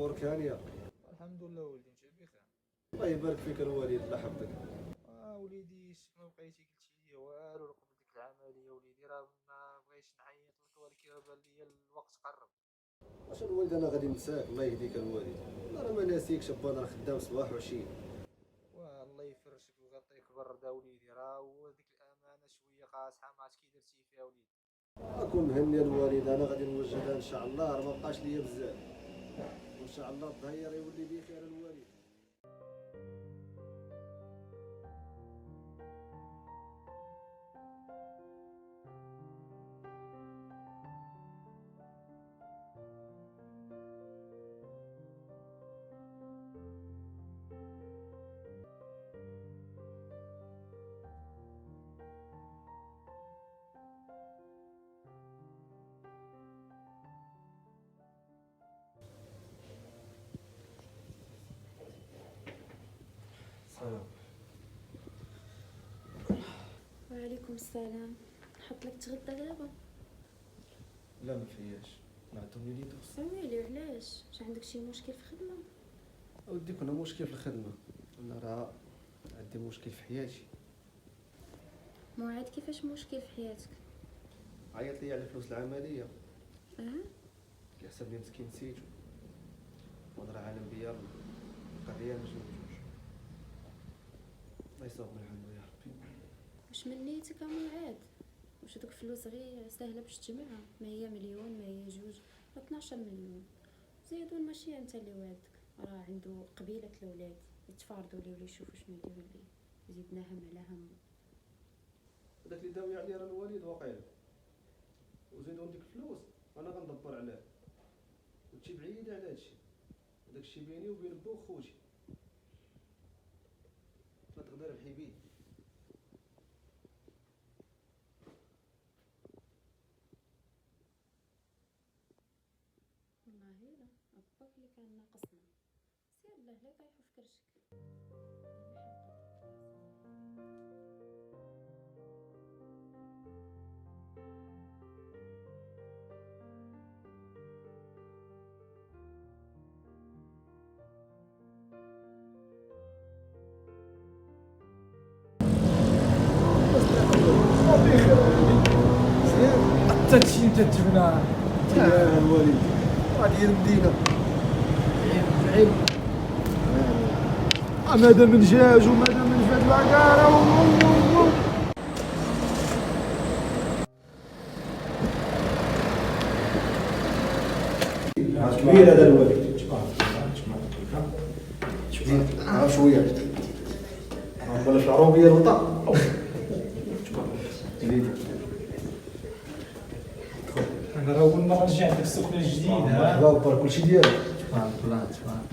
امورك هانيه؟ الحمد لله ولدي، انت بخير؟ الله يبارك فيك الوالد، الله يحفظك. وليدي شنو بقيتي قلتي لي والو قبل ديك العمليه؟ وليدي راه ما بغيتش نعيط لك، ولكن راه بان لي الوقت قرب. واش الوالد انا غادي ننساك؟ الله يهديك الوالد. انا راه ما ناسيكش ابا، انا خدام صباح وعشيه. والله يفرشك ويغطيك برده وليدي، راه هو ديك الامانه شويه قاصحه، ما عرفت كي درتي فيها وليدي. كون مهني الوالد، انا غادي نوجدها ان شاء الله، راه ما بقاش ليا بزاف، وان شاء الله الظهير يولي بخير الوالد. سلام. وعليكم السلام. نحط لك تغدى دابا؟ لا ما فياش، نعطوني لي دوس. ويلي علاش؟ واش عندك شي مشكل في الخدمه؟ اودي كنا مشكل في الخدمه، انا راه عندي مشكل في حياتي. موعد كيفاش مشكل في حياتك؟ عيط لي على فلوس العمليه، كيحسبني مسكين نسيتو، وانا راه عالم بيا قضيه مش موجوش. الله يصاوب من عنده يا ربي. واش من نيتك موعد؟ واش دوك الفلوس غير ساهله باش تجمعها؟ ما هي مليون، ما هي جوج، 12 مليون. زيدون ماشي انت اللي وعدك، راه عنده قبيله الاولاد يتفارضوا ليه ولا يشوفوا شنو يديروا ليه، زيدنا هم على هم. داك اللي داوي عليه راه الوالد واقيلا، وزيدو ديك الفلوس انا غندبر عليه، وانتي بعيده على هادشي، داك الشي بيني وبين بو خوتي، ما تقدر ربحي بيه. والله لا، باك اللي كان ناقصنا، سير الله لا يطيحوا في كرشك. حتى تشي انت تجبنا يا الوالد غادي المدينه بعيد. ماذا من دجاج وماذا من فهاد العكاره. كبير هذا الوالد، عرف شويه بلاش العروبيه الوطا. انا راه اول مره نجي عندك السكنه الجديده. مرحبا با، كلشي ديالك. تبارك الله تبارك.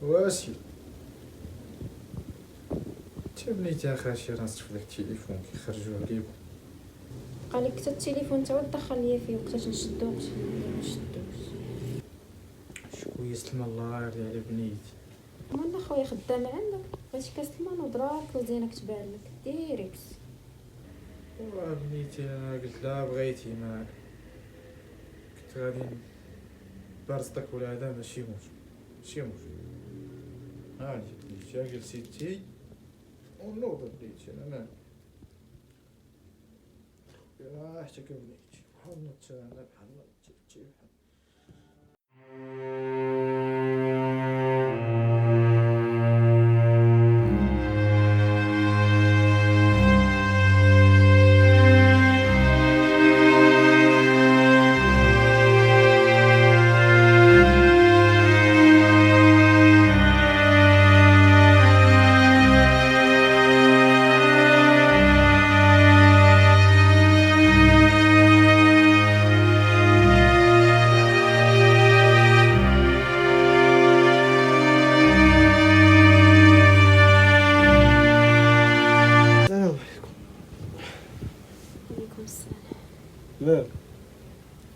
واسي تبنيتي اخاشي راسك في داك التليفون كيخرجوه كيبو. قالك حتى التليفون تا هو دخل ليا فيه، وقتاش نشدو وقتاش ما نشدوش. شكون يسلم الله يرضي على بنيتي. وانا خويا خدامه عندك، بغيتي كاس الماء نضرب كوزينه كتبان لك ديريكت. بنيتي انا قلت لا بغيتي معاك، كنت غادي برزتك ولا هذا ماشي موش. هاني بنيتي جلسيتي ونوض بنيتي انا مالي. راحتك بنيتي بحال نوضت انا بحال نوضتي بحال.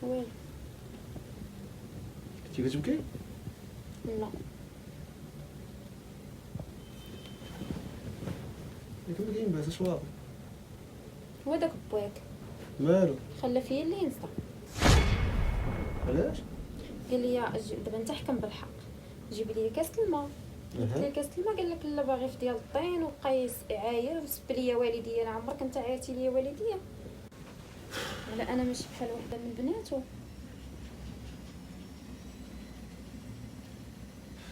والو. كنتي كتبكي؟ لا ياك ما كاين باس اش واقع؟ هو داك باك مالو؟ خلى فيا اللي ينسى. علاش؟ قال لي دابا انت حكم بالحق، جيب لي كاس الماء. قلت ليه كاس الماء؟ قال لك لا باغي في ديال الطين، وبقى يعاير وسب ليا والديا. انا عمرك انت عايرتي ليا والديا؟ لا انا ماشي بحال وحده من بناتو.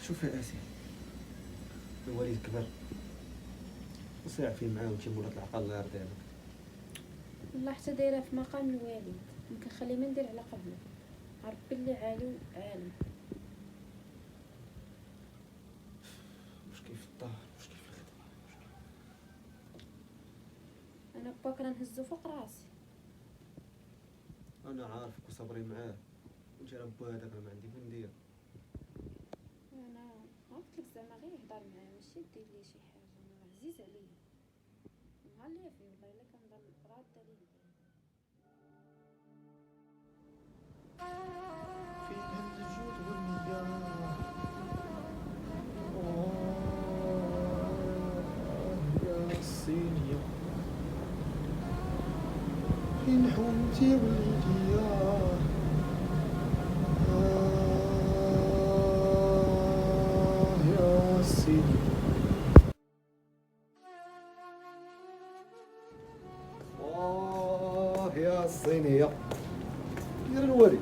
شوف يا اسي، الوالد كبر وصيع فيه معاه وانتي مولات العقل الله يرضي عليك. والله حتى دايره في مقام الوالد، ما كنخلي ما ندير على قبله. عرف بلي عالي عالم. واش كاين في الدار واش كاين في الخدمه؟ انا باك راه نهزو فوق راسي. انا عارفك وصبري معاه، وانت راه با هذاك راه ما عندي فين ندير. انا عرفت لك زعما غير يهضر معايا ماشي دير لي شي حاجه. انا راه عزيز عليا مهليه فيه والله الا كنضل راده ليه. فين الجود والمياه يا الصينية، فين حومتي وليدي يا الصينية. يا الصينيه دير الوالد.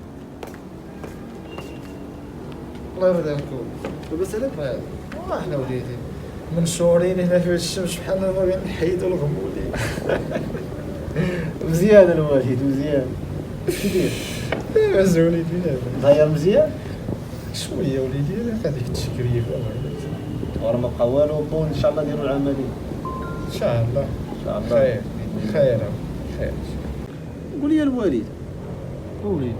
الله يرضي عليكم. لاباس عليك؟ والله حنا وليدي منشورين هنا في الشمس بحالنا ما بين الحيد والغمودين. مزيان الوالد مزيان. اش دير؟ عز وليدي ضاير مزيان؟ شويه وليدي هذيك التشكريه ورا ما بقى والو. بون ان شاء الله نديرو العمليه ان شاء الله. ان شاء الله. خير خير خير. قول لي الوالد، وليدي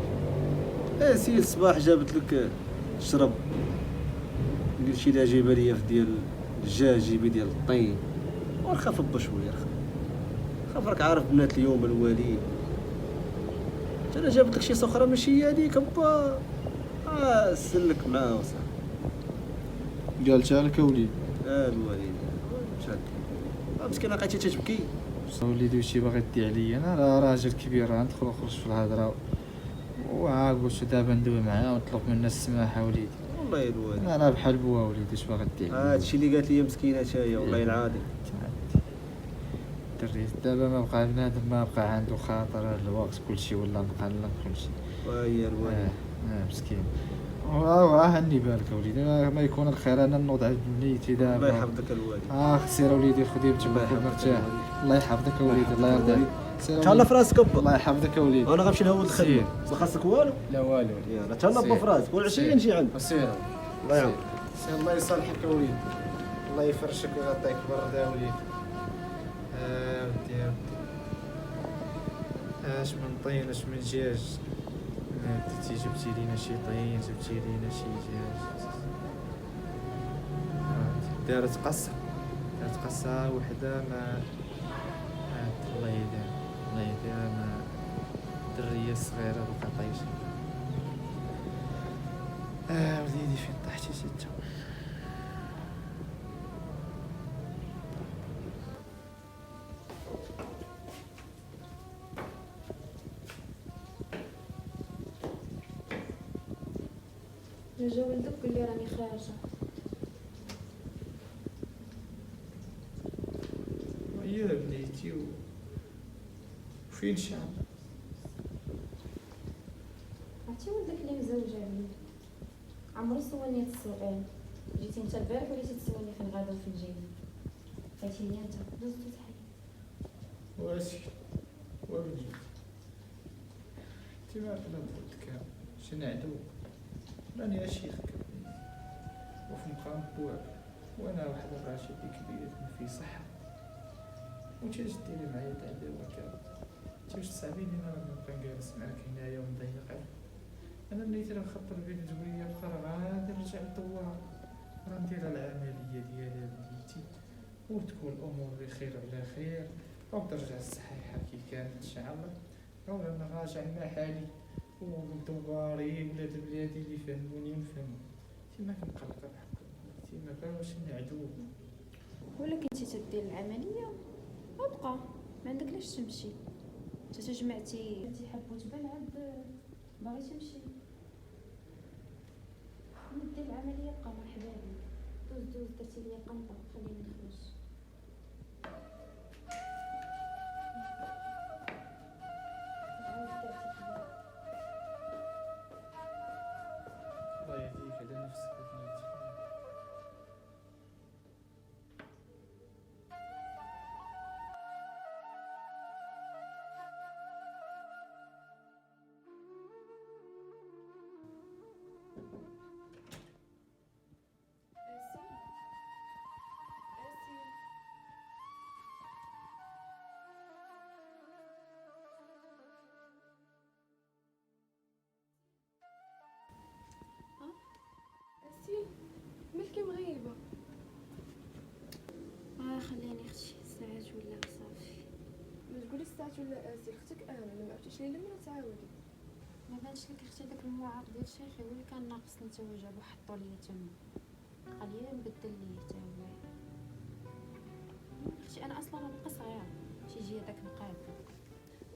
سي الصباح جابت لك الشرب، قلت لها جايبه ليا في ديال الدجاج، جيبي ديال الطين ورخا فبا شويه رخا. خاف راك عارف بنات اليوم الوالد. انا جابت لك شي سخره ماشي هي هذيك با. سلك معاه وصافي. قالتها لك وليدي. الوالد شاد مسكينه لقيتي تتبكي. وليدي وشي باغي دي عليا؟ انا راجل كبير غندخل ونخرج في الهضره، وعا قلت دابا ندوي معاه ونطلب منها السماحه وليدي. والله يا الوالد انا بحال بوا وليدي اش باغي دي عليا؟ هادشي اللي قالت لي مسكينه تاهي والله العظيم. دريت دابا ما بقى بنادم ما بقى عنده خاطر. الوقت كلشي ولا مقلق كلشي. وهي الوالد مسكين. هاني بالك وليدي ما يكون الخير. انا نوض عند بنيتي دابا. الله يحفظك الوالد. سير وليدي خديمتك الله وكون يحفظك مرتاح. الله يحفظك وليدي الله يرضي عليك. سير تهلا في راسك با. الله يحفظك وليدي. انا غنمشي نهود الخدمه سير. ما خاصك والو. لا والو. يلا تهلا با سير. في راسك والعشيه سير. نجي عندك. سير الله يعاونك. سير الله يصلحك وليدي. الله يفرشك ويعطيك برده وليدي. ودي اش من طين اش من دجاج. بديتي جبتي لينا شي طين جبتي لينا شي دجاج. دارت قصة وحدة ما الله يدير الله يدير ما درية صغيرة بقى طيشة. وليدي فين طاحتي ستة؟ رجع ولدك قول لي راني خارجه. ويا بنيتي وفين شعب؟ عرفتي ولدك اللي مزوج عليه عمرو سولني هاد السؤال. جيتي انت البارح وليتي تسولني فين غادا وفين جايين. عرفتي لي انت دوزتو تحيا. واسكت وبنيتي انت ما بلاد شنو عدو. راني اشيخك وفي مقام بواب، وانا واحد الراشدي كبير في صحة، وانت اش ديري معايا تعدي وكذا؟ انت واش تصعبيني انا نبقى جالس معاك هنايا ومضيق؟ انا بنيتي راه مخطر بين جويه بقى غادي نرجع للدوار، راه ندير العمليه ديالي بنيتي وتكون الامور بخير على خير وترجع الصحيحه كي كانت ان شاء الله. رانا راجع مع حالي وقلتو باري ولاد بلادي اللي فهموني ونفهمو. تما كنقلق الحق، تما كنواش نعدو. ولا كنتي تدير العمليه ابقى ما عندك لاش تمشي. انت تجمعتي حب وتبان عاد باغي تمشي. ندير العمليه بقى مرحبا بك. دوز درتي ليا قنطه خليني نخرج. الله يهديك على نفسك بنيتي. أسيل مالكي مغيبة؟ خليني اختي ساعات ولا صافي. ما تقوليش ساعات ولا أسيل، اختك انا ما عرفتيش ليلة مرة تعاودي. ما بانش لك اختي داك المعاق ديال شيخي هو اللي كان ناقصني تا هو جابو حطو ليا تما. قال لي نبدل ليه تا هو. اختي انا اصلا باقا صغيره شي جي هذاك نقاد.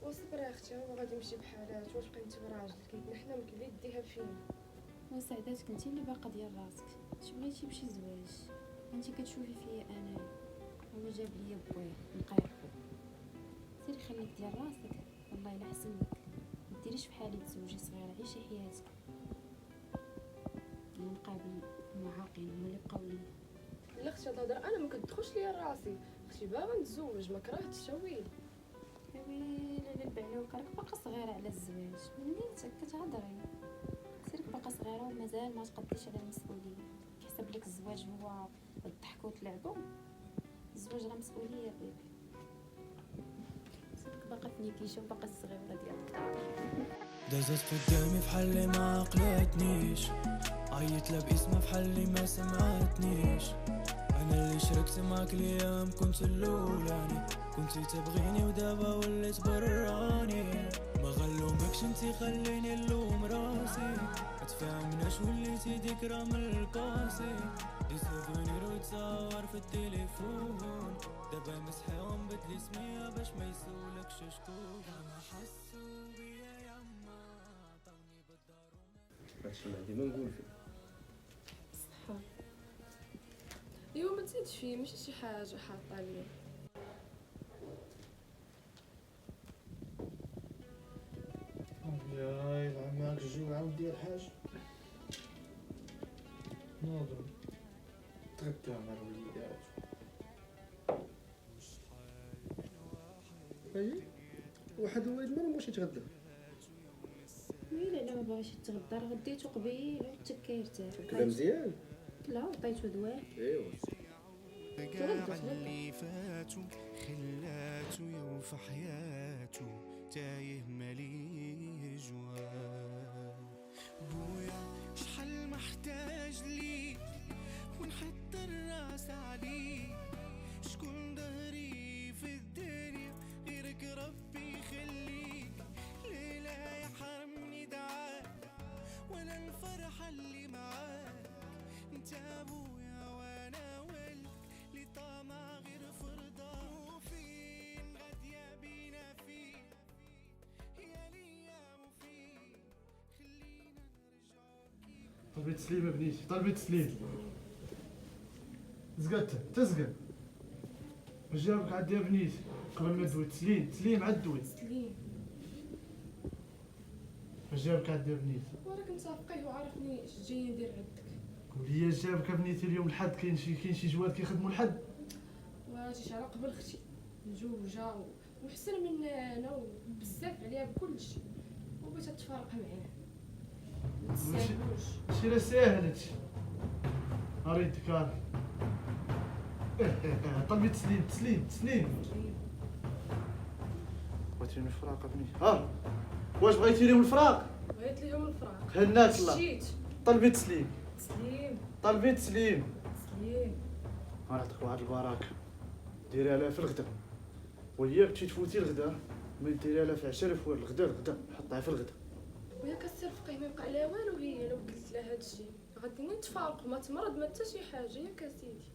وصبري اختي، هو غادي يمشي بحالات، واش بقيتي براجلك كيتنحلم كيبدا يديها فين. وسعداتك انت اللي باقا ديال راسك. اش بغيتي بشي زواج؟ انت كتشوفي فيا انا هو جاب ليا بويه نقاد. سيري خليك ديال راسك والله الا حسن لك. ما ديريش بحالي تزوجي صغيره عيشي حياتك. انا نقابل المعاقين هما اللي بقاو ليا. لا اختي هاد الهضره انا ما كتدخلش ليا راسي، اختي باغا نتزوج ما كرهتش ويلي. ويلي البعلوكه راك باقا صغيره على الزواج. منيتك كتهضري سيرك باقا صغيره ومازال ما تقديش على المسؤوليه. كيحسب لك الزواج هو الضحك وتلعبوا. الزواج راه مسؤوليه بيبي. سيرك باقا فنيكيشه وباقا الصغيره ديالك. دازت قدامي بحال اللي ما عقلتنيش، عيط لها باسمها بحال اللي ما سمعتنيش. انا اللي شركت معاك الايام كنت الاولاني، كنتي تبغيني ودابا وليت براني. ما غنلومكش انتي خليني نلوم راسي، متفاهمناش وليتي ذكرى من الكاسي. دي سوفونير وتصور في التليفون، دابا مسحيهم بدلي سمية باش ما يسولكش شكون. ما حسوا بيا يما عطاوني بالدار. هادشي اللي ديما نقول فيه. صح ايوا ما تزيدش فيه، ماشي شي حاجه حاطه ليا. يا يلعن معاك الجوع عاود ديال الحاج. نوضو تغدى مع الوليدات. اي واحد هو يدمر واش يتغدى. ويلي على ما باغيش يتغدى راه غديتو قبيل وحتى كيرتاح. كلام مزيان. لا عطيتو دواء. ايوا تغدى اللي فاتو خلاتو يوم في حياتو تايه مالي جواه. بويا شحال محتاج ليك ونحط الراس عليك، شكون ظهري في الدنيا غيرك ربي يخليك. ليلة يحرمني دعاك ولا الفرحة اللي معاك، انت ابويا وانا ولد اللي طامع غير فرضا. وفين غادية بينا فين يا ليام وفين خلينا نرجعو. طلبي تسليم يا بنيتي، طلبي تسليم. زقت تزقل. واش جابك عاد يا بنيتي؟ قبل ما تدوي تسليم عاد دوي. سليم واش جابك عاد يا بنيتي؟ وراك مسافقيه وعارفني اش جاي ندير عندك. قولي اش جابك يا بنيتي اليوم الحد؟ كاين شي جواد كيخدموا الحد؟ واجي على قبل اختي مزوجه وحسن من انا وبزاف عليها بكلشي، وبغيت تفارق معاه ما تستاهلوش. شي لا ساهل هادشي. اريدك عارف. طلبي تسليم. بغيتيني الفراق بنيتي؟ ها واش بغيتي ليهم الفراق؟ بغيت ليهم الفراق. هناك الله. مشيت. طلبي تسليم. سليم غنعطيك واحد البراكه، ديريها لها في الغدا، وهي كنتي تفوتي الغدا ما ديريها لها في عشاء الفوار. الغدا حطيها في الغدا. وياك بغيتي رفقيه ما يوقع لها والو، هي لو قلت لها هادشي غادي نتفارقوا، ما تمرض ما حتى شي حاجه ياك اسيدي.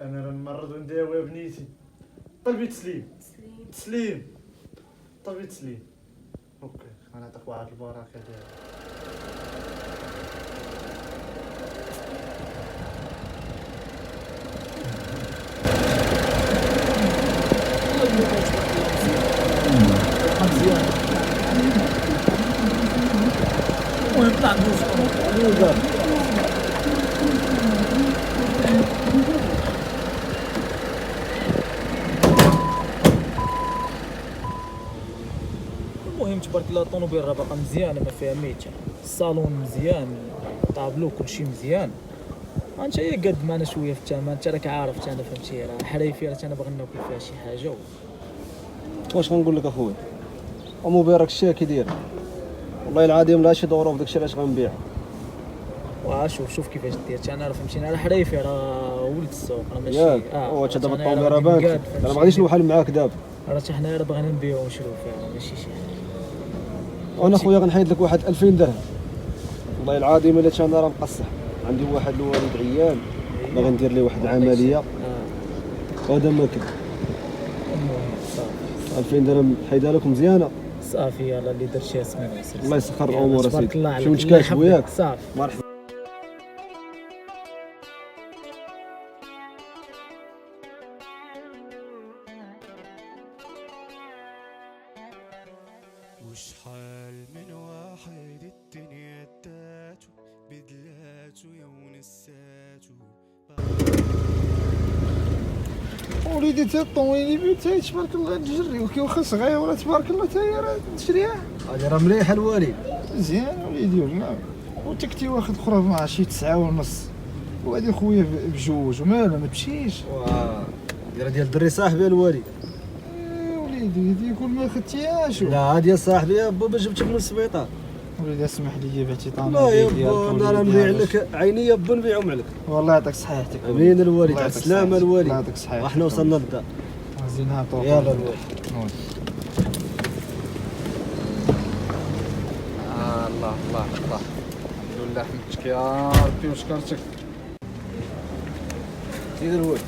انا راه نمرض ونداوي يا بنيتي. طلبي تسليم تسليم. تسليم، طلبي تسليم. اوكي انا نعطيك واحد البركه ديالك. المهم طلع ندوز. المهم تبارك الله الطوموبيل راه باقا مزيانه ما فيها ميته، الصالون مزيان، طابلو كلشي مزيان. انت هي قد معنا شويه في الثمن، انت راك عارف انا فهمتي راه حريفي، راه انا باغي ناكل فيها شي حاجه. واش غنقول لك اخويا، طوموبيل راك شتي كي داير، والله العظيم لا شي دورو في داكشي علاش غنبيع. شوف كيفاش دير، انا راه فهمتيني راه حريفي، راه ولد السوق راه ماشي ياك واش دابا الطوموبيل راه بانت، انا ما غاديش نوحل معاك دابا. راه حتى حنايا راه بغينا نبيعو ونشريو فيها، ماشي شي حاجه. وانا خويا غنحيد لك واحد 2000 درهم، والله العظيم الا انا راه مقصح، عندي واحد الوالد عيان باغي ندير ليه واحد العمليه وهذا ما كان. المهم صافي 2000 درهم حيدها لك مزيانه. صافي يلاه اللي درتي اسمي الله يسخر الامور تبارك اسيدي. الله عليك، شو مشكاش وياك؟ صافي. مرحبا. وشحال من واحد الدنيا داتو بدلاتو يا ونساتو. وليدي تا الطوموبيل تا تبارك الله تجري، واخا صغيره تبارك الله تا هي راه تشريها هذه راه مليحه الوالد. مزيان وليدي والله. وتكتي واخد اخرى مع شي 9.5، وهادي خويا بجوج ومالو ما تمشيش. ديال الدري صاحبي الوالد. وليدي هادي كل ما خدتيهاش. لا هادي صاحبي يا با جبتك من السبيطار. وليدي اسمح لي بعتي طانا لا يا با انا راه نبيع لك عيني يا با نبيعهم عليك. والله يعطيك صحيحتك. امين الوالد، على السلامه الوالد. الله يعطيك صحيحتك. احنا وصلنا للدار. زينها طوق. يلا الوالد. الله الله الله، الحمد لله حمدتك يا ربي وشكرتك. سيدي الوالد.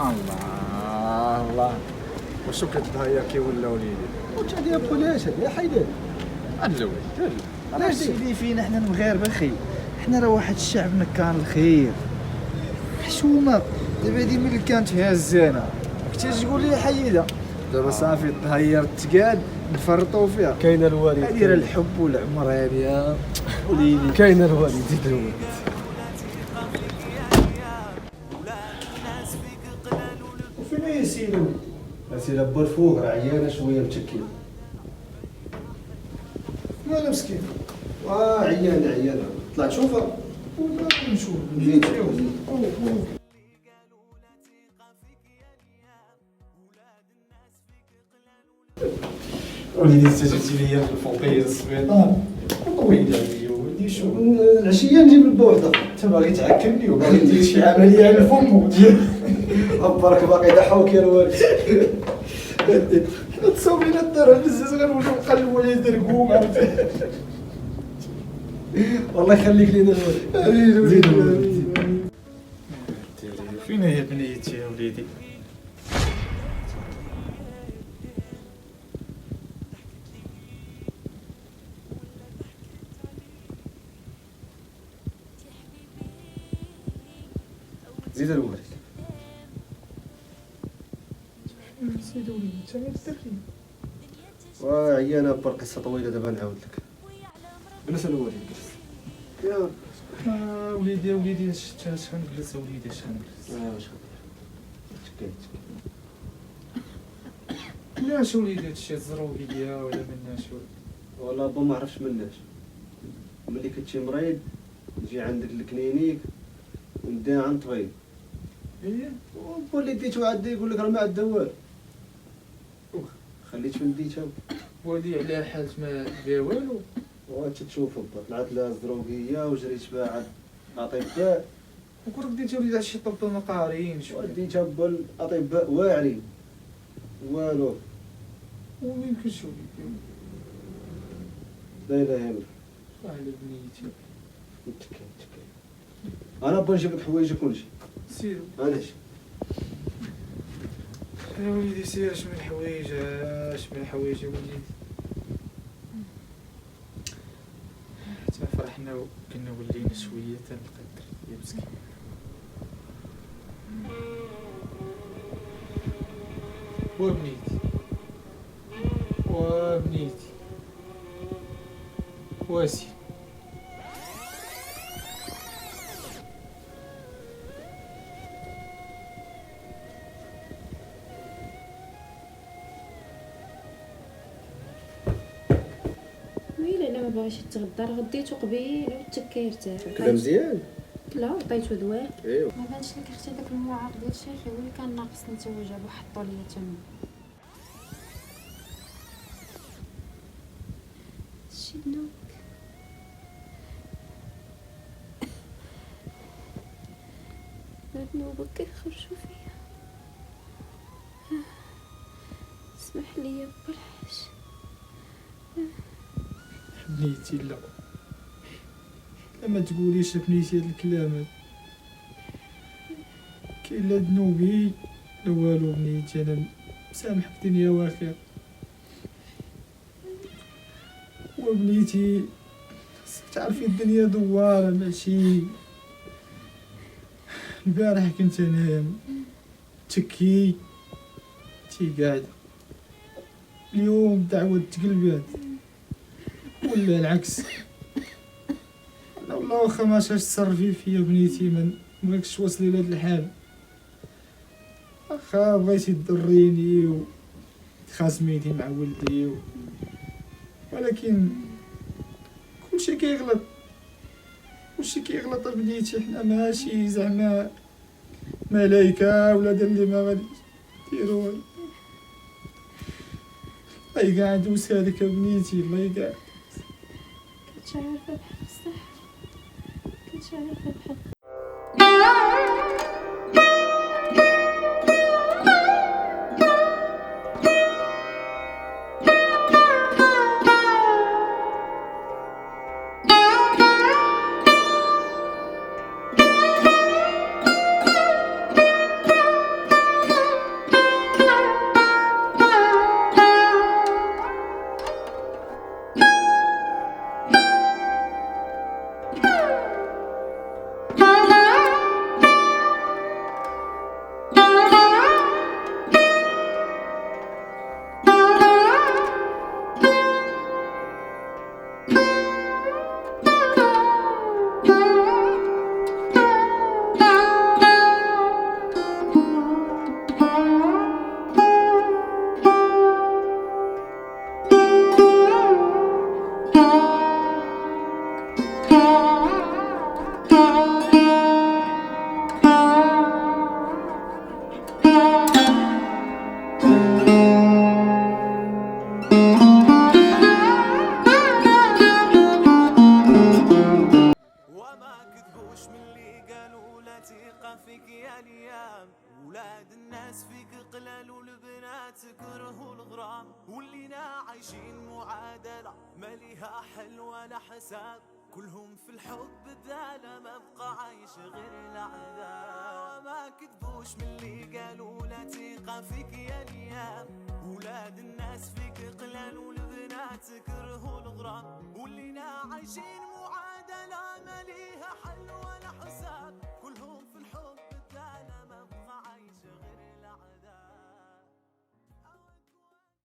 الله الله، وشو كتهيا كي ولا وليدي؟ وانت هادي بلاش هادي حيدها. اللوي علاش سيدي فينا حنا المغاربه خي، حنا راه واحد الشعب نكان الخير حشومه. دابا هادي ملي كانت هازانه كنتي تقول لي حيدها، دابا صافي تهير تقاد نفرطوا فيها. كاين الوالد. هادي راه الحب والعمر هادي يا وليدي. كاين الوالد. زيد الوالد. وفين هي سيدو؟ اسير با الفوق راه عيانه شويه متكله. مالا مسكين. عيانه طلعت شوفها. والله نشوف زيد. وليدي انت جيتي ليا في الفوقيه السبيطار وطويل عليا ولدي. شو العشيه نجيب لك وحده. انت باغي تعكني وباغي دير شي عمليه على الفم ودير عبرك باقي ضحوك يا الوالد. تصوبي لنا الدار بزاف غنوليو نقلبوا عليه دركوم عرفتي. والله يخليك لينا الوالد. زيد الوالد. فين هي بنيتي يا وليدي؟ زيد الوالد. سيدي وليدي انت ما تدري. عيانه قصه طويله دابا نعاود لك. جلس الوالد جلس. يا وليدي يا وليدي شحال نجلس وليدي شحال نجلس. واش علاش وليدي هادشي الزروبي ديالها ولا مناش والله با ما عرفتش مناش. ملي كنتي مريض نجي عندك الكلينيك ونديها عند طبيب. هي واللي ديتو عندي يقول لك راه ما عندها والو. خليت فين ديتها. وليدي على حالة ما فيها والو. وانت تشوف با طلعت لها الزروقيه وجريت بها عند اطباء وكنت ديتي وليدي شي طب مقارين شو وديتها با الاطباء واعرين والو. وميمكنش وليدي. لا اله الا الله. على بنيتي متكي. انا بغا نجيب لك حوايج كلشي. سير علاش؟ يا وليدي سير. اش من حوايج يا وليدي. حتى فرحنا وكنا ولينا شويه تنقدر يا مسكين. وبنيتي واسي. ويلي الا ما بغاش يتغدى راه غديتو قبيله وتكا يرتاح. كلام مزيان. لا عطيتو دواء. ايوا ما بانش لك اختي داك المعاق ديال شيخي هو اللي كان ناقصني تا هو جابو حطو ليا تما. شي ذنوبك ذنوبك كيخرجوا فيا. اسمح لي يا با الحاج. بنيتي لا ما تقوليش بنيتي هاد الكلام هاد. كاين لا ذنوبي لا والو بنيتي. انا مسامحك دنيا واخره. وبنيتي تعرفي الدنيا دوارة ماشي. البارح كنت انام تكي تي قاعد. اليوم تعودت قلبات ولا العكس. انا والله واخا ما شاش تصرفي فيا بنيتي ما نبغيكش توصلي لهاد الحال. واخا بغيتي تضريني وتخاصميني مع ولدي ولكن كلشي كيغلط. بنيتي. حنا ماشي زعما ملايكة ولا دير اللي ما غادي ديرو. الله يقعد وسالك يا بنيتي. الله يقعد. كنتش عارفه بحال صح. كنتش عارفه بحال. ولاد الناس فيك قلال والبنات كرهوا الغرام ولينا عايشين معادلة ما ليها حل ولا حساب كلهم في الحب بدالة ما بقى عايش غير العذاب ما كذبوش من اللي قالوا لا ثقة فيك يا نيام ولاد الناس فيك قلال والبنات كرهوا الغرام ولينا عايشين معادلة ما ليها حل ولا حساب